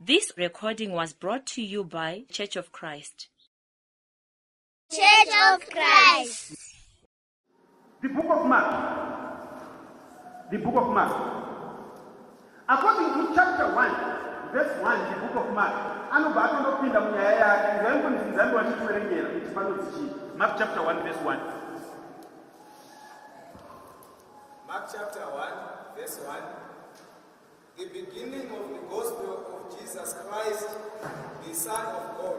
This recording was brought to you by Church of Christ. Church of Christ. The book of Mark. The book of Mark. According to chapter 1, verse 1, the book of Mark. Mark chapter 1, verse 1. Mark chapter 1, verse 1. The beginning of the gospel of Jesus Christ, the Son of God.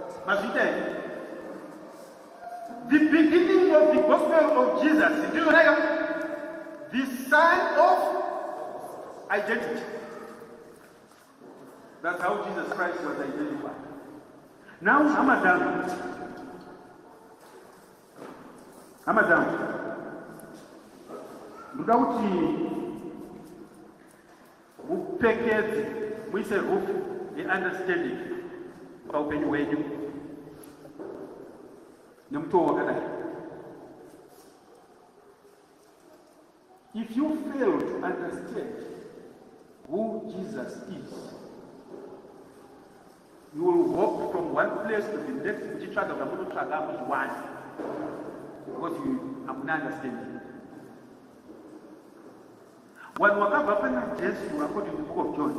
The beginning of the gospel of Jesus, do you know? The Son of identity. That's how Jesus Christ was identified. Now, Hamadan. Without the package, we say the understanding about any way you. If you fail to understand who Jesus is, you will walk from one place to the next with each other one because you have not understanding. When wakabva Jesu according to the book of John,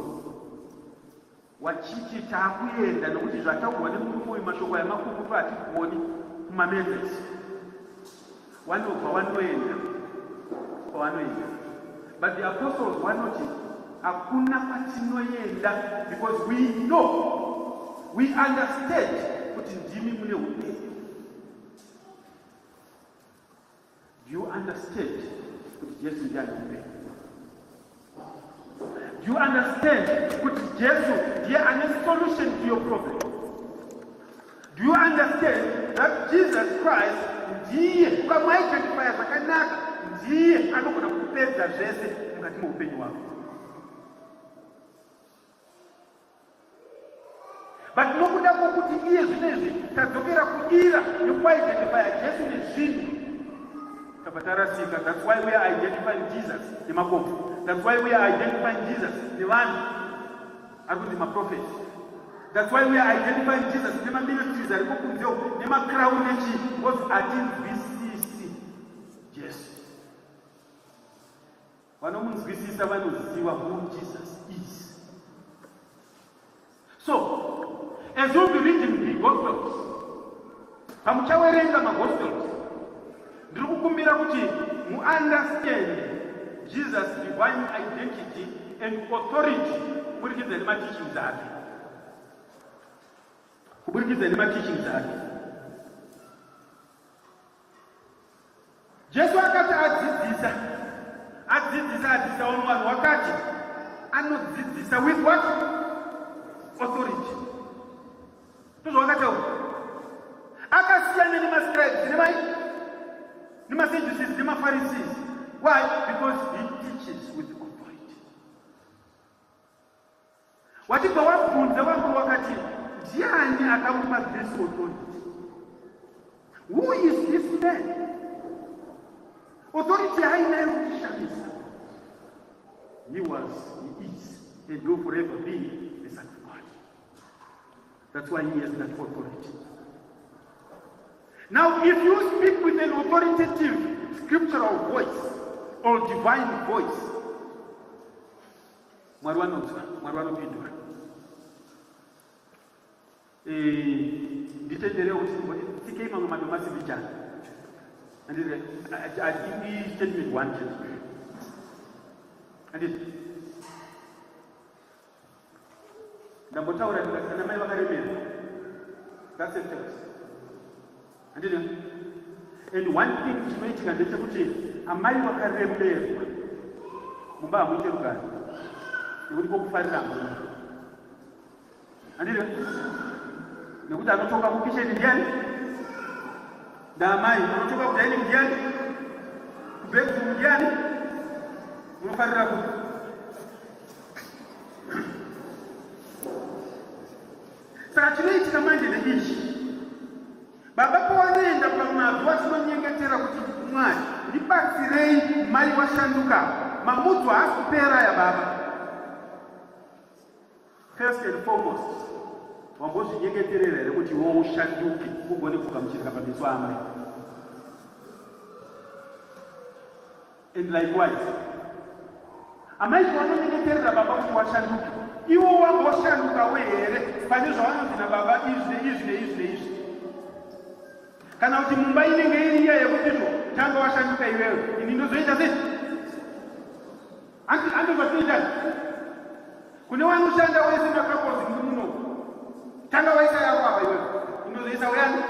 wachiti takuenda nokuti zvataurwa nemurume mashoko yamakukutu atikuoni kumamezes wanobva wanoenda kwavanoenda. But the apostles wanoti hakuna kwatinoenda because we know, we understand kuti ndimi mune upenyu. Do you understand kuti Jesu ndiye upenyu? Do you understand that Jesus is a solution to your problem? Do you understand that Jesus Christ is but nokuda kokuti iye zvinezvi tadzokera kuira nekuidentify Jesu nezvinhu tabatarasika. That's why we are identifying Jesus nemakomo. That's why we are identifying Jesus nevanu ari kunzi maprophets. That's why we are identifying Jesus nemaministries ari kunzewo nemacrown echi because hatinzwisisi Jesu. Vanomunzwisisa vanoziva who Jesus is. So, as you'll be reading the Gospels, pamuchawerenga maGospels, ndiri kukumbira kuti understand Jesus' divine identity and authority kuburikidza nemateachings ake. Jesu akati adzidzisa vanhu wakati anodzidzisa with what? Authority. Tozvakataura. Akasiyana nemascribes nemasadducees nemapharisees. Why? Because he teaches with authority. Wachibva wabvunza vanhu wakati ndiani akamupa this authority? Who is this man? Authority hainayo kushamisa. He is, and will forever be the Son of God. That's why he has that authority. Now, if you speak with an authoritative scriptural voice or divine voice, Mwari vanopindura. Nditendere kuti tikei mamwe madomasi vijana. And I give statement one church. And ndambotaura kana mai vakaremera. That's a text. And one thing chinoitika ndechekuti amai vakaremerwa mumba hamuite rugare nekuti kokufarira mvura. Nekuti anotoka kukisheni ndiani? Ndaamai anotoka kudaini ndiani? Kubedroom ndiani? Munofarira kuti saka chinoitika manje ndeichi. Baba pawanoenda pamabvi vatinonyengetera kuti Mwari ndibatsirei mai washanduka, mamudzi haasi kupera ya baba. First and foremost, wambozvinyengeterera here kuti iwo ushanduke ugone kugamuchirika pameso amai. And likewise, amai zvavanonyengeterera baba kuti washanduke, iwo wangoshandukawo here pane zvavanonzi nababa izvi neizvi. Kana kuti mumba inenge iri iya yekutizvo tanga washanduka iwewe, ini ndozoita sei? Andozvatiitani? Kune wanoshanda wese nakakozi muno. Tanga waisa yako apa iwewe. Inozoisa uyani?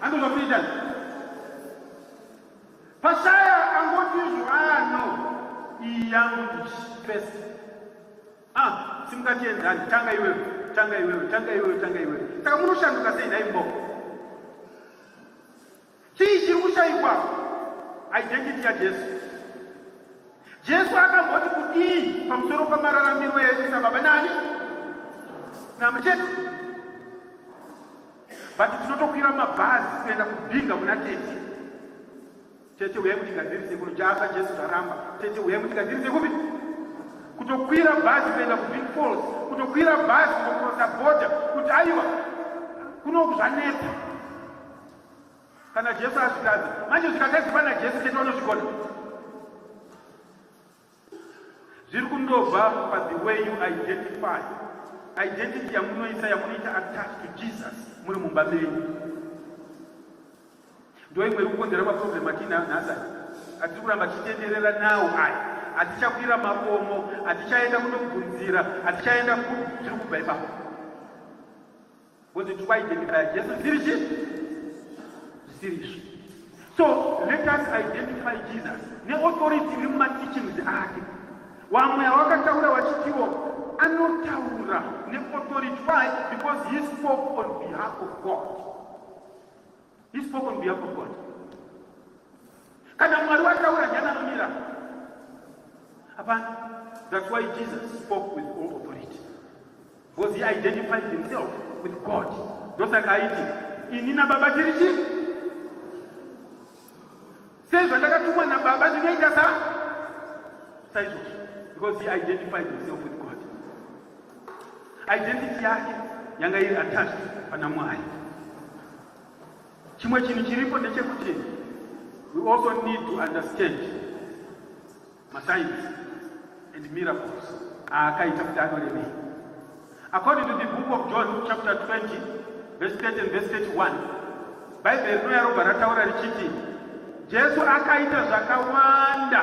Andozvatiitani? Pasaya angotizvo no. Iyangu first. Simungatienzani, tanga iwewe. Saka munoshanduka sei naimbo? Chii chiri kushaikwa? Identity yaJesu. Jesu akamboti kudii pamusoro pamararamiro edu sababa nani? Namuchete. But tinotokwira mabhazi kuenda kubhinga muna tete. Tete uyai kuti ngadzirise kuno jasa Jesu zvaramba. Tete uyai kuti ngadzirise kupi? Kutokwira bhazi kuenda kubig falls. Kutokwira bhazi kunokurosa border. Kuti aiwa kunokuzvanetsa. Kana Jesu asvikazi. Manje zvikakazi pana Jesu tete unozvikona. Zviri kundobva the way you identify. Identity yamunoita attached to Jesus muri mumba menyu. Ndo imwe kukonzera maproblem atina nhasi. Atiri kuramba tichitenderera nawo aya. Atichakwira makomo, atichaenda kunobvunzira, atichaenda zviri kubva ipapo. Kuti tikaidentify Jesu zvisiri. So let us identify Jesus. Ne-authority iri mumateachings ake. Wamwe wakataura wachitiwo anotaura ne-authority. Why? Because he spoke on behalf of God. He spoke on behalf of God. Kana Mwari wataura jananomira. Hapana. That's why Jesus spoke with all authority. Because he identified himself with God. Ndosaka aiti inina baba tirichi. Sezvo ndakatumwa nababa zvinoita saizvozvo. Because he identified himself with God. Identity yake yanga iri attached pana Mwari. Chimwe chinhu chiripo ndechekuti we also need to understand signs and miracles akaita kuti anorevei. According to the book of John chapter 20 verse 30 and verse 31, Bible rinoyarobva rataura richiti Jesu akaita zvakawanda,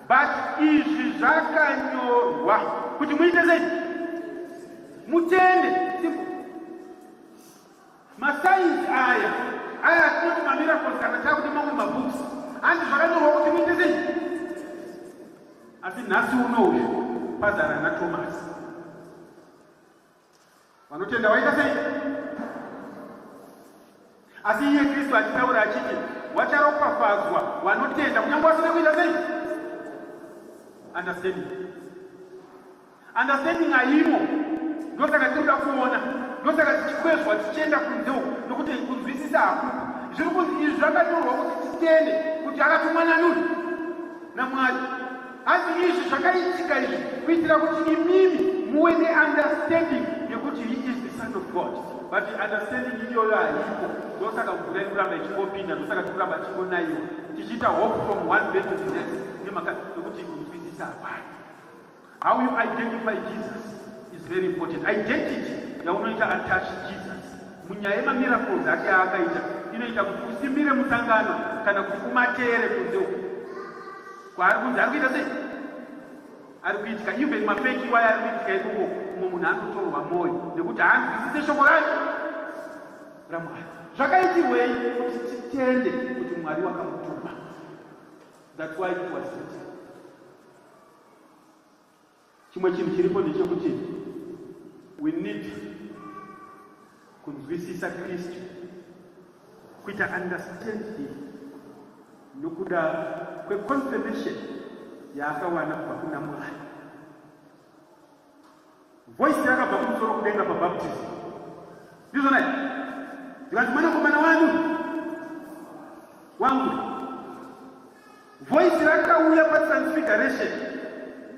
but izvi zvakanyorwa kuti muite sei? Mutende. Simple. Masainsi aya atinoti mamiracles kana takuti mamwe mabooks andi zvakanyorwa kuti muite sei? Asi nhasi unowu pazara naThomas vanotenda waita sei? Asi iye Kristu achitaura achiti vacharopafadzwa vanotenda kunyange vasina kuita sei? Understanding haimo. Ndosaka tinoda kuona, ndosaka tichikwezva tichienda kunze uko nokuti kunzwisisa hakupo. Zviri kunzi izvi zvakanyorwa kuti titende kuti akatumwa naMwari. Asi izvi zvakaitika izvi kuitira kuti imimi muwe neunderstanding yekuti he is the Son of God. But understanding iyoyo haipo. Ndosaka mvura inoramba ichingopinda, ndosaka tinoramba tichingonaiwa tichiita hope from one day to the next nekuti kunzwisisa hapana. How you identify Jesus is very important. Identity yaunoita attach Jesus munyaya yemamiracles ake aakaita inoita kuti usimbire musangano kana kuti umateere kunze uko kwaari kunzi ari kuita sei? Ari kuitika even mafeki waye ari kuitika ikoko umwe munhu anotorwa mwoyo nekuti haanzwisise shoko raMwari. Zvakaitirwei kuti titende kuti Mwari wakamutuma. That's why it was written. Chimwe chinhu chiripo ndechekuti we need kunzwisisa Kristu, kuita understanding nokuda kweconfirmation yaakawana kubva kuna Mwari. Voice yakabva kumusoro kudenga pabaptism. Ndizvo nai? Ndikati mwanakomana wangu. Voice rakauya patransfiguration.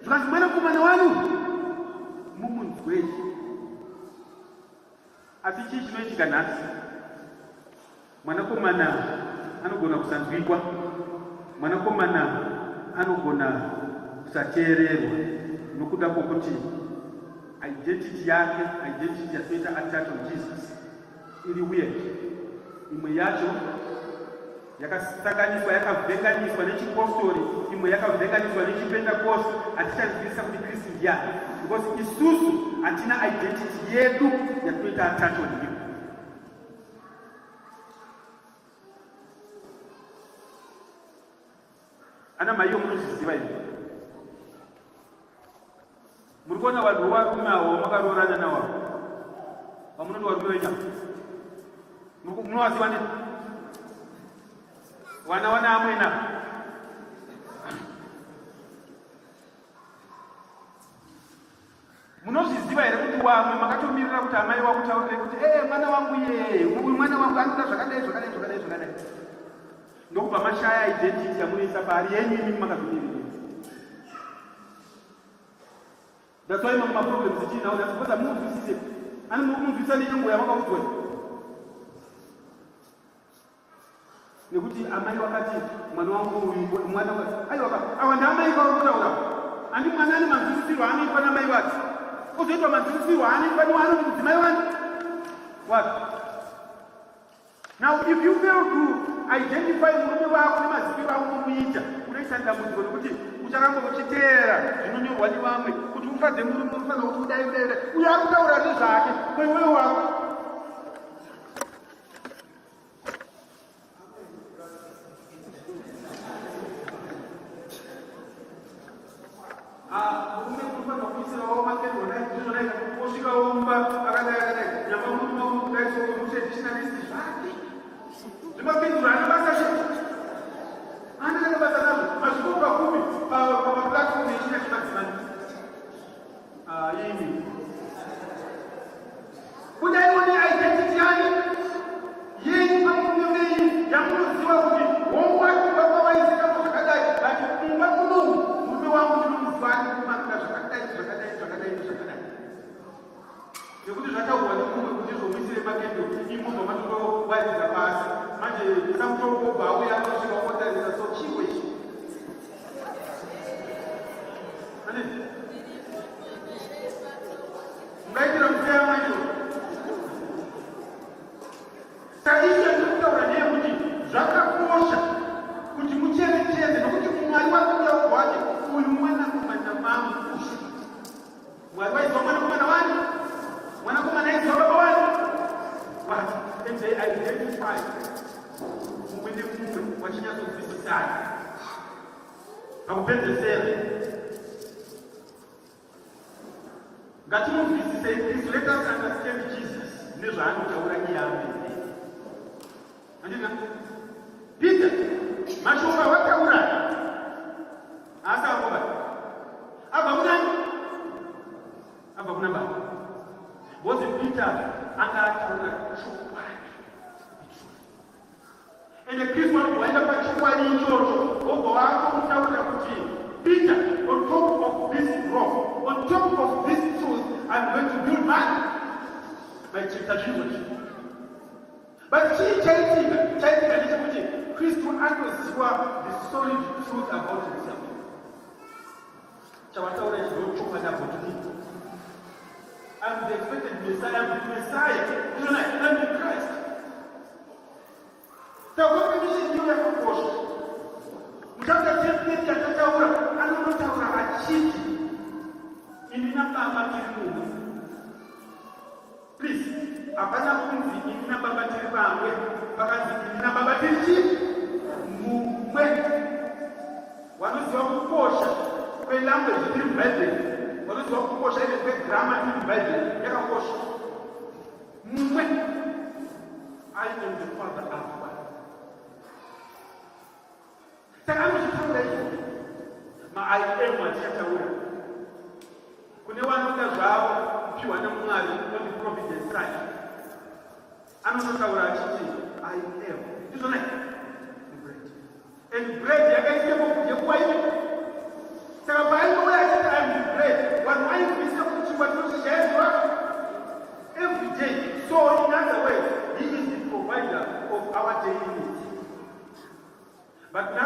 Ndikati mwanakomana wangu. wake. Asi chii chinoitika nhasi? Mwanakomana anogona kusanzwikwa, mwanakomana anogona kusateererwa nokuda kwokuti identity yake, identity yatoita attached on Jesus iri weird. Imwe yacho yakasanganiswa, yakavhenganiswa nechipostori, imwe yakavhenganiswa nechipentekoste. Hatichanzwisisa kuti Kristu ndiani, because isusu hatina identity yedu yatoita attached on him. Ana maiyo munozviziva here? Muri kuona vanhu varume avo makaroorana navo, vamunoti varume venyama, munovaziva nini? Wana amwe na munozviziva here kuti wamwe makatomirira kuti amai vakutaurire kuti mwana wangu uyu mwana wangu anoda zvakadai zvakadai zvakadai zvakadai, ndokubva mashaya identity yamunoisa pari yenyu imi makazomirira. That's why my problems are now. That's because I'm not to see. I'm not to see anything where I'm going to go. Nikuti amai wakati mwana wangu mwana ayo awanda amai kwa andi mwana ni manzisi wani kwa amai wake. Uzoitwa manzisi wani kwa wani mzimai wani. What? Now if you fail to identify mume wako na maziki wako muita, unaita ndamuziko nikuti ucharamba kuchitera zvinonyorwa ni vamwe kuti ufadze murume unofanira kuti udaidere uyo akutaura nezvake kwewewe wako. Murume unofanira kuisirawo makendona izvozvo osvikaomba akadai akadai nyamba murume kudaisomusedhitionalisti zvake zvimapindura anobasa zve anenge basa nazvo mazvikobva kumi pamaplatform echina chimadzimani yini kudaione identity yani yenyu pamume venyu yamunoziva kuti homwakuvakavaizika zvakadai but kumba kunomu murume wangu ndinomuziva kumakira zvakadai zvakadai zvakadai zvakadai nekuti zvataurwa nekumwe kuti zvomuisire makendo imuzva matinowaridza pasi manje samutokobva auya anosvika otarisa so chiwo ichi mungaitira museya mwacho. Saka izvo ndikutaura neye kuti zvakakosha kuti mucherechedze nokuti mwari wakuuya wake uyu mwanakomana mangu kusha mwari waizwa mwanakomana wani mwanakomana aizwa baba wani but and they identify mumwe nemumwe wachinyatsonzwisisana pakupedzesera. Ngatinonzwisise Kristu. Let us understand Jesus nezvaanotaura iyambe. Andina Peter mashoko awataura asa akoba abva munani abva kuna baba bozi Peter akataura chokwadi ende Kristu anoenda pachokwadi ichocho obva vatomutaurira kuti Peter, on top of this rock, on top of this truth, I'm going to build my church. But she chaitika Kristu anoziva the solid truth about himself. Chawataura chinochokwadi about I'm the expected Messiah, I'm the Messiah, I'm the Christ. Takuwa mission hiyo ya kukosha. Mtaka template ya tataura, anotaura achiti. Ininababa kirimu. Please, apana kunzi ininababa kiribangwe, bakazi ininababa kirichi mumwe. Wanuziwa kukosha kwa language iri Bible. Wanuziwa kukosha ile kwa grammar iri Bible. Yaka kukosha. Mumwe. I am the Father of God. Saka mchitaura hiyo. Ma I am wachitaura. Kune wanoda zvavo kupiwa naMwari on the providence side. Anotaura achiti I am. Ndizvona the bread. And bread yakaiswa yekuwa hivi. Saka paanouya achiti I am the bread. Vanhu vaibvisa kuti chingwa chinoshi chaizwa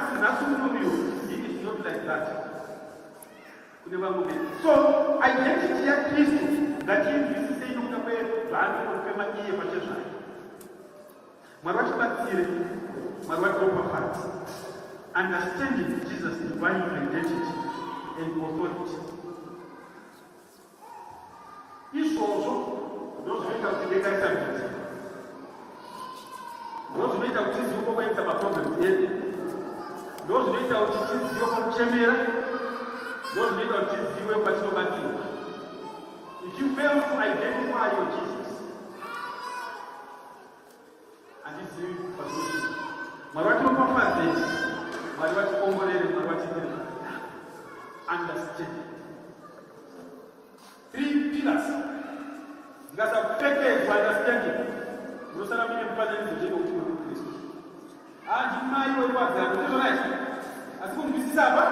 It is not like that. So, identity ya Kristu ngatiinzwisisei nokuda kwevanhu kufema iye pachezvayo. Mwari vatibatsire, Mwari vatiropafadze. Understanding Jesus' divine identity and authority. Izvozvo ndozvinoita kuti ndekaisa miti. Ndozvinoita kuti tizive kwakwaita maproblems edu. Ndozvinoita kuti tizive kwakuchemera. Ndozvinoita kuti tizive kwatinobatsirwa. If you fail to identify your Jesus, handizivi pasolution. Mwari vatiropafadze, Mwari vationgorere, Mwari vatiitire. Understanding. 3 pillars. Ndikasapfekedzwa understanding. Munosara mune mufananidzo chete kuti muri Kristu. Handimai wekwadzana, ndizvona izvi. Asi kunzwisisa apa?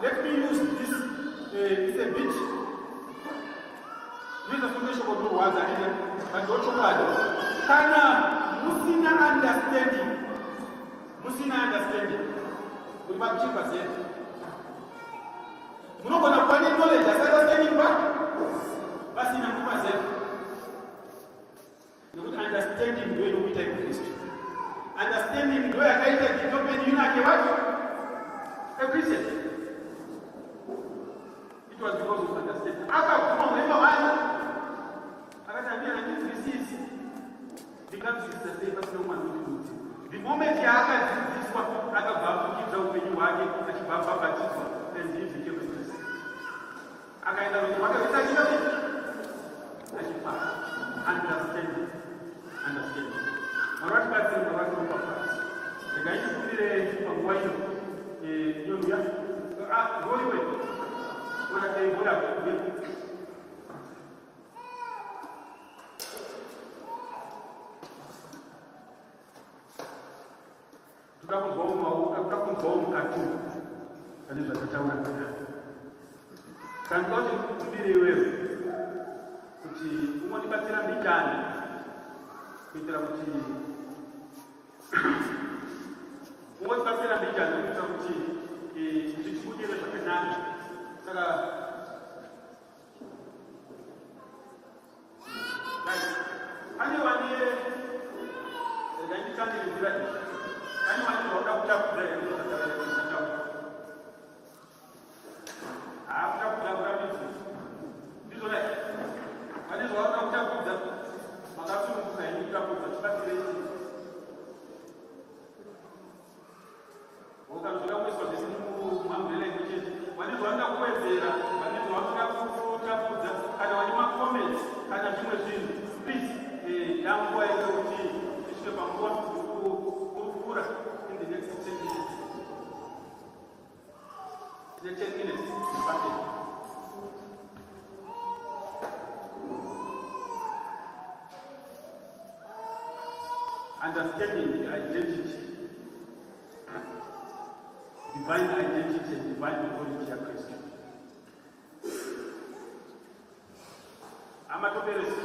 Let me use this it's a bit. Zvinoita sokunge shoko rinorwadza ine, but ndochokwadi. Kana musina understanding, muri pakuchirwa zenu. Munogona kuva knowledge asi understanding pasina kuva zenu. Nekuti understanding ndo inokuita Kristu. Understanding ndo yakaita ditopenyu yake wacho a Christian. It was because of understanding. Akaguma muhema wake akati handinzwisisi. Becomes the same pasina umwana kuti. The moment yaakadzidziswa akabva afukidza upenyu hwake achibva abhabhatidzwa and he became a Christian. Akaenda kuti makavisa achida achifara. Understanding. Mwari vatibatsire, Mwari vatiropafadze. Regai tifunire panguva ino nyonga. Ngoriwe. Ona teiboda kwe. Tukakunzwawo mukati pane zvakataura kudai. Kanzwa kuti kumbire iwewe kuti umonibatsira mbijani kuitira kuti umonibatsira mbijani kuitira kuti zvichibudire zvakanaka. Saka pane vane ndanditsandirizira izvi. Pane vane vauda kutakura here zvakataura. Hakutakura midzi. Ndizvona pane zvauda kutakudza makasununguka ine kutakudza chibatsirei. Ukamzvira kuiswa zvese mumambrela ekuchete. Pane zvauda kuwedzera, pane zvauda kutakudza, kana vane makomenti kana zvimwe zvinhu. Please, yanguva ino kuti tisvike panguva kurukura in the next 10 minutes. 10 minutes. Understanding the identity, divine identity and divine authority of Christ. Amatoperesi.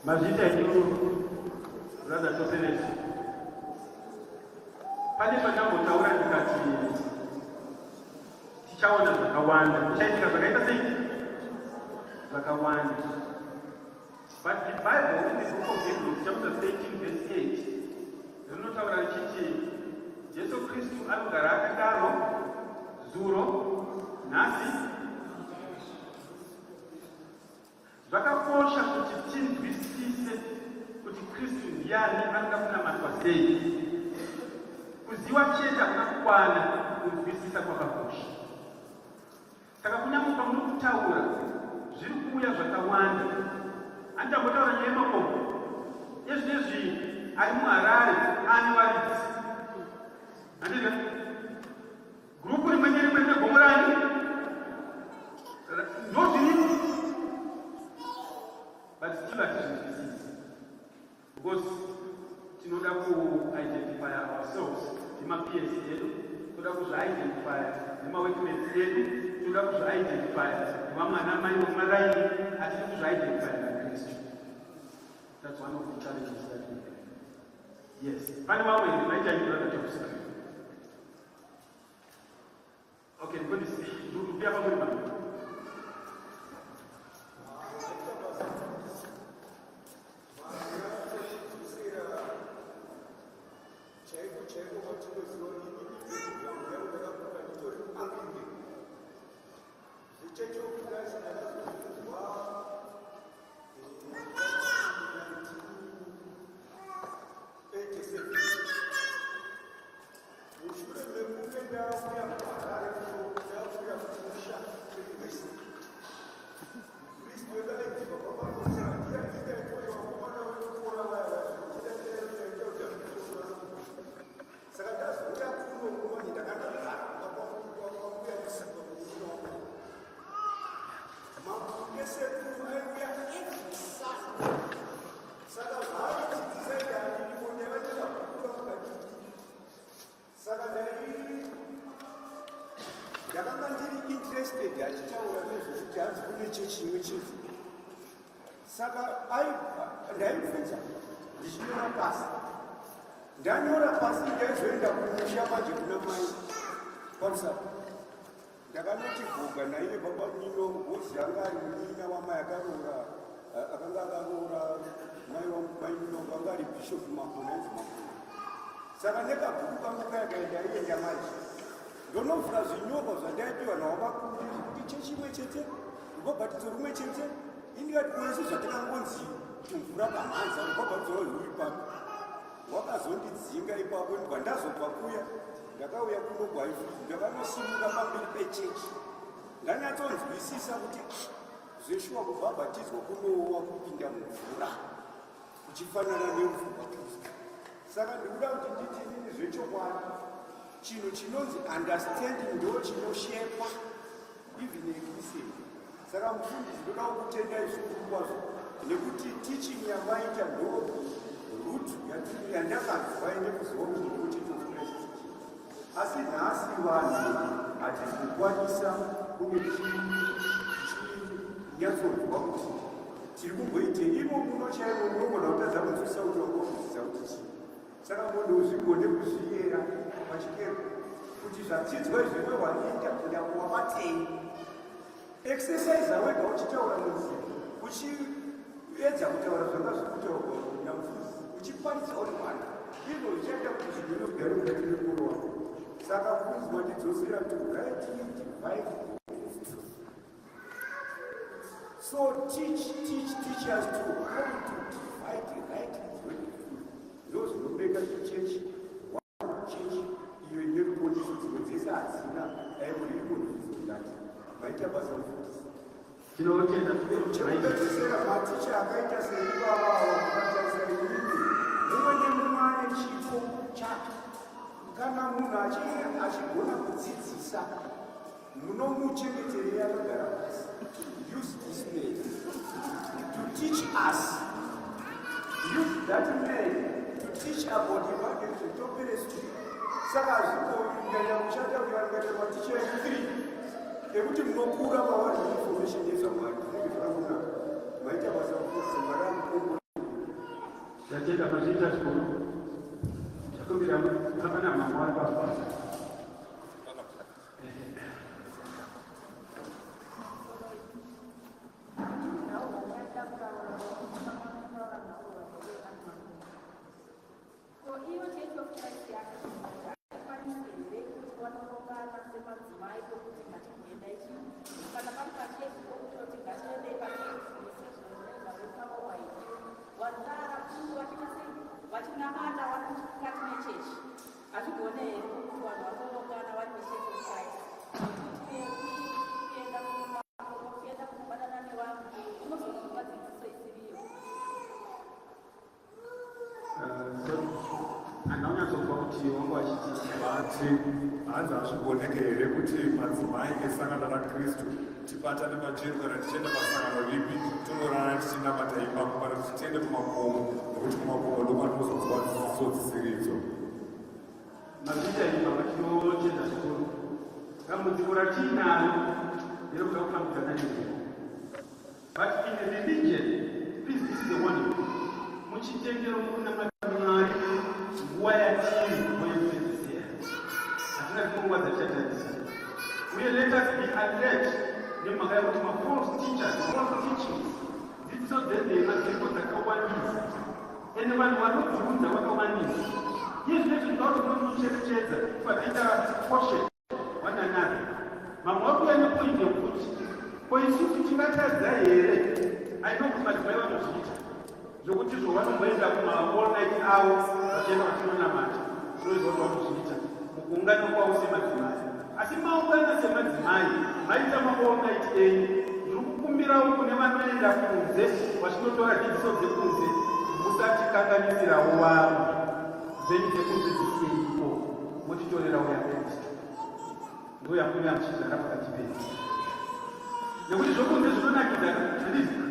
mazita enyulu brother Toperesi pane pandambotaura ndikati tichaona zvakawanda tichaitika zvakaita sei zvakawanda. But the Bible in the book of Hebrews chapter 13 verse 8 rinotaura richiti Jesu Kristu anogara akadaro zuro nhasi. Zvakakosha kuti tinzwisise kuti Kristu ndiani, anoda kunamatwa sei. Kuziva chete hakuna kukwana, kunzwisisa kwakakosha. Saka kunyange pamunokutaura zviri kuuya zvakawanda. Andambotaura nyaya yemakombo ezvinezvi ari muHarare ane varidzi. Handizvo gurupu rimwe nerimwe rine gomo rani ndozvirimo, but still hatizvinzwisisi because tinoda ku-identify ourselves nemapeers edu, toda kuzvi-identify nemaworkmates edu, toda kuzvi-identify nemamwanamai vomaraini, hatidi kuzvi-identify naKristu. That's one of the challenges that we have. Yes, pane mamwe maita brother Joseph. Okay, ndikundisiya pamwe pano. Saka ndaibvunza ndichinyora pasi, ndanyora pasi ndaizoenda kumusha manje kuna mai WhatsApp. Ndakanoti bhuga naiye baba nino hozi anga ari munina wamai akaroora, akanga akaroora mai nino anga ari Bishop Makona Makona. Saka nekabhuku kangu kaya ndaienda manje ndonovhura zvinyorwa zvandaipiwa navakuru kuti chechi imwe chete, rubhabhatidzo rumwe chete. Indikati kwese zvatinangonzi mvura pamhanza rubhabhatidzo rwuri pano wakazondidzinga ipapo. Pandazobva kuya ndakauya kunogwaifu ndakanosimuka pamberi pechechi ndanyatsonzwisisa kuti zveshuwa kubhabhatidzwa kunowa kupinda mumvura kuchifanana nemvura. Saka ndikuda kuti nditini zvechokwadi chinhu chinonzi understanding ndo chinoshepa even ekriseni. Saka mufundisi ndoda kukutenda izvukuru kwazvo nekuti teaching yamaita ndo root yandakanzwa ine kuziva kuti Kristu. Asi nhasi vanhu hatisi kukwanisa kunge tichinyatsodzwa kuti tiri kumboitei. Imo muno chaimo munogona kutadza kunzwisisa kuti wakunzwisisa kuti chii. Saka munhu uzvigone kuzviyera pachikero kuti zvadzidzwa izvimwe wanoita kuda kuwabatei. Exercise wega uchitaura munzira uchiedza kutaura zvanga zvekutaurwa namufuzi uchikwanisa uri mwana izvo zvichaita kuti zvinhu zvigare kudatirikurowa. Saka kunzwa ndidzosera kuti rightly divide. So teach us to how to divide rightly when those who make a church iyo ine ruponeso dzimwe dzese hadzina aimuri imunhuzondati vaita basa mufundisi. Tinopedzesera maticha akaita seivavawo akatarisa inini mumwe nemumwe ane chipo chake. Kana munhu achigona kudzidzisa munomuchengeterei akagara pasi. Use this man to teach us. Use that man to teach about evangelism. Toperesi. Saka zvikoingaita kushanda kuti vangaita maticha echitiri ekuti munokura mawana information yezvamwari zvinenge zvakanaka maita basa kuti mwari amukombo Tatenda mazita zikuru. Chakumbira hapana mambo hapa. hanzi hazvikuoneke here kuti madzimai esangana naKristu tibatane majeri kana tichienda pasangano ripi tinorana tichinamata ipapo kana tichiende kumakomo nokuti kumakomo ndokwatinozodzwa dzidziso dzisiridzo. Mazita ipa vatinochenda zvikuru dambudziko ratinaro nderekuda kufambidzana nezvo. But in a religion, please, this is the warning. Muchitendero mukunamata Mwari nguva yatiri moyekupedzisira. Hatina zvinongwa zvachatadzisa. Uye let us be alert nemhaka yekuti false teachers, false teachings, dzidziso dzenzvimbo dzakawandisa. Ende vanhu vanodzudza vakawandisa. Yes, let us not kunocherechedza kuvaita caution one another. Mamwe wakuya nepoint yekuti ko isusu tingatadza here ainokuti madzimai vanozviita zvokuti zvavanongoenda kuma-all night avo vachienda vachinonamata zvinoizvozvo vanozviita mukuungano kwavo semadzimai. Asi maungana semadzimai maita ma-all night enyu ndiri kukumbirawo kune vanoenda kunze vachinotora dzidziso dzekunze musatikanganisirawo vamwe zvenyu dzekunze dzisiipo motitorerawo yaKristu ndo yakuya muchigara pakati penyu nekuti zvokunze zvinonakidza zvizvi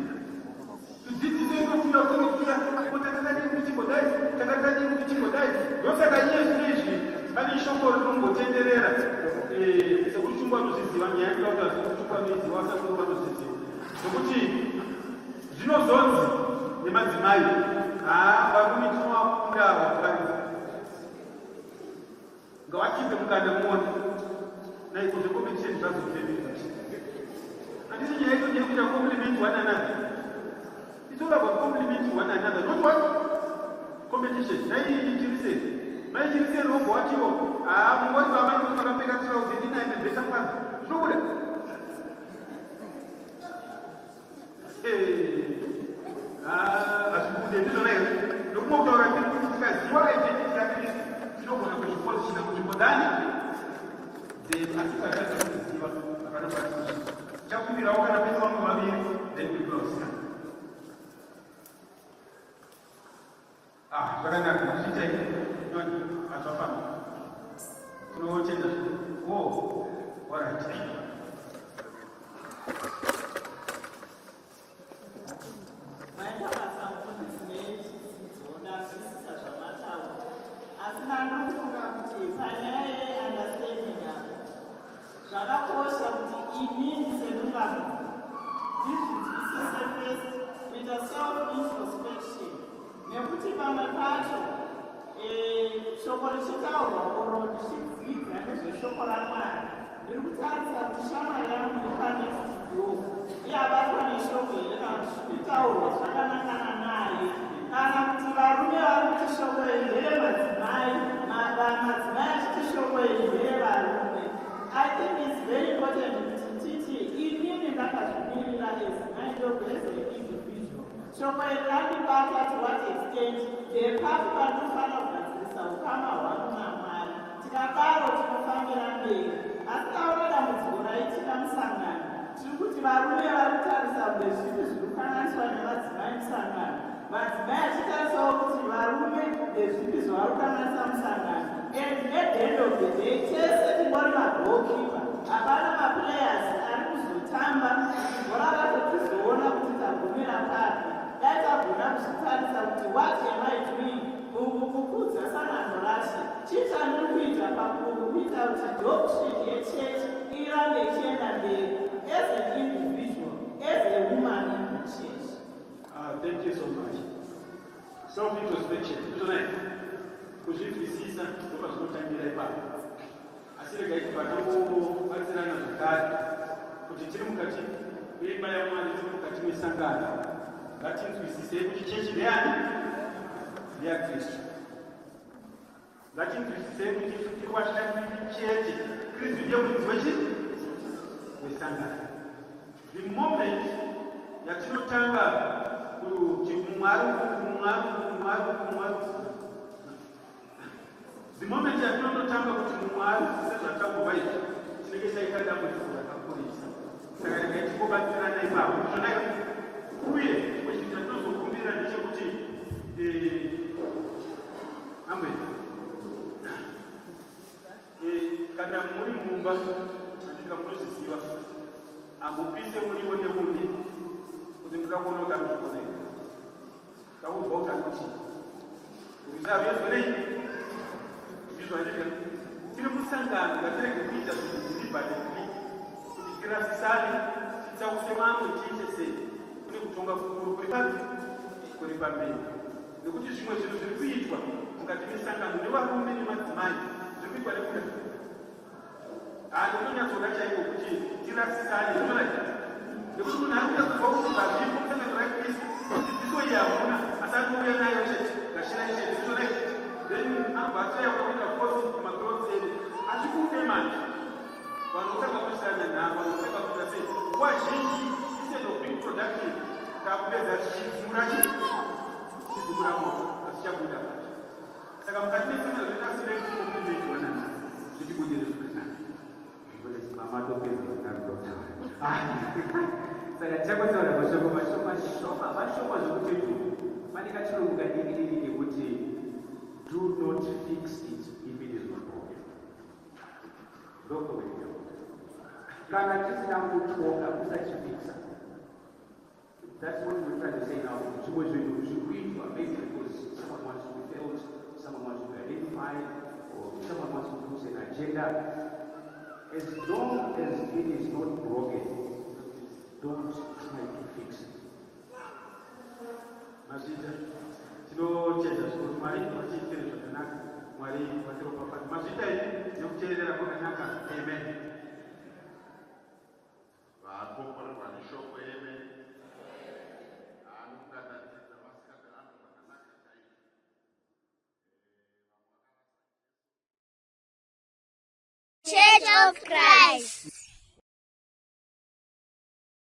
tudzidzise inokuya kunokuya kotakatadii kuti chigodai takatadii kuti chigodai ndosaka iye zvino izvi pane shoko rinongotenderera sekuti chingwa nozviziva nyaya ndauta zvekuchingwa noiziva wasakuru vanozviziva zvokuti zvinozonzi nemadzimai varume tinovakunda vafarisa ngavachipe mukanda muone naikuzve competition zvazofemisa handisi nyaya ito ndiri kuita compliment one another. It's all about complimenting one another, not what competition. Naichirise rogo wachiwo mungoti vamai vakapfeka trouser ndinaine bhesa kwanza zvinobuda hazvibude ndizvona here ndokumwa kutaura tiri kuti tikaziva identity yaKristu tinogona kuzviposichina kunzvimbo dzani dzedu asi tikatadza kuziva akanobatiza chakumbirawo kana pese vamwe vaviri then we close. Zvakanaka zvichai hazvafamba tinochenda alright. Zvakakosha kuti inini seruramo ndizvinzwisise first kuita self-introspection nekuti pamwe pacho shoko richitaurwa oro ndichidzidza nezveshoko raMwari ndiri kutarisa kuti shamwari yangu ipanesido iye abatwa neshoko here kana kuti zvitaurwa zvakanangana naye kana kuti varume vari kuti shoko iri nderemadzimai madzimai achiti shoko iri nderevarume. I think it's very important to teach inini ndakazvimirira ezimai ndogo as an individual. Shoko iri randibata to what extent ndepapo pandinofanira kugadzirisa ukama hwangu naMwari. Tikadaro tinofambira mberi. Asi taura dambudziko raitika musangano tiri kuti varume vari kutarisa kunge zvinhu zviri kukanganiswa nemadzimai musangano. Madzimai achitarisawo kuti varume ndezvipi zvavari kukanganisa musangano. And at the end of the day, tese tingori magoalkeeper. Hapana maplayers ari kuzotamba bhora racho tizoona kuti tagumira papi. Dai tagona kuzvitarisa kuti what am I doing mukukudza sangano racho. Chii chandiri kuita pakuita kuti doctrine yechechi irambe ichienda mberi as an individual, as a woman in the church. Thank you so much. self-introspection izvona kuzvinzwisisa ndopa zvinotangira ipapo asi regai tinobatsirana zvakare kuti tiri mukati meimba yaMwari, tiri mukati mesangano, ngatinzwisisei kuti chechi ndeyani? NdeyaKristu. Ngatinzwisisei kuti tiri vashandi chechi, Kristu ndiye muridzi wechii? Wesangano. The moment yatinotanga kuti Mwari, the moment yatinotanga kuti Mwari sezvatangova izvi tinenge taita dambudziko rakakurisa. Saka regai tikobatsirana ipapo uye kuti tinozokumbira ndechekuti kana muri mumba andika munozviziva ambopise muriwo nemunhu kuti ndikakuona ukamuzvikonei kauzwa ukakuti uzavezonei zvizvandiga tiri musangano ngatirege kuita zvinhu zviribatikri kuti tirasisane titsause mamwe tiite sei kune kutonga kukuru kuri pamberi nekuti zvimwe zvinhu zviri kuitwa mukati mesangano nevarume nemadzimai zviri kuitwa nekuda handinonyatsoda chaiko kuti tirasisane zvinoraita nekuti munhu ari kuyatsoa kuti vazvipo musangano raKristu dzidziso iyi hamuna asi ari kuuya nayo chete gashirai chete zvinoraita then anobatsira kuita kosi kumagrowth edu achikude manje vanotanga kusiyana navo vanotanga kuita sei nguva zhinji instead of being productive takupedza tichizimura chidzimura moto asichabuda manje saka mukati mesangano zvetasirei kuokumeizvanana zvichibudire zvakanaka saka tichakutaura mashoma zvokuti fanika chirungu kadiki nekuti do not fix it if it is not broken. Ndokwekuita kana tisina kutonga kusachifixa. That's what we're trying to say now. Zvimwe zvinhu zvikuitwa maybe because someone wants to be felt, someone wants to be identified, or someone wants to push an agenda. As long as it is not broken, don't try to fix it. Mazita, tinochedza kuti Mwari vatiitire zvakanaka, Mwari vatiropafadze. Mazita nekuteerera kwakanaka. Amen. Vakomborerwa neshoko amen. Anokudandaridza masikati ano zvakanaka chaizvo. Church of Christ.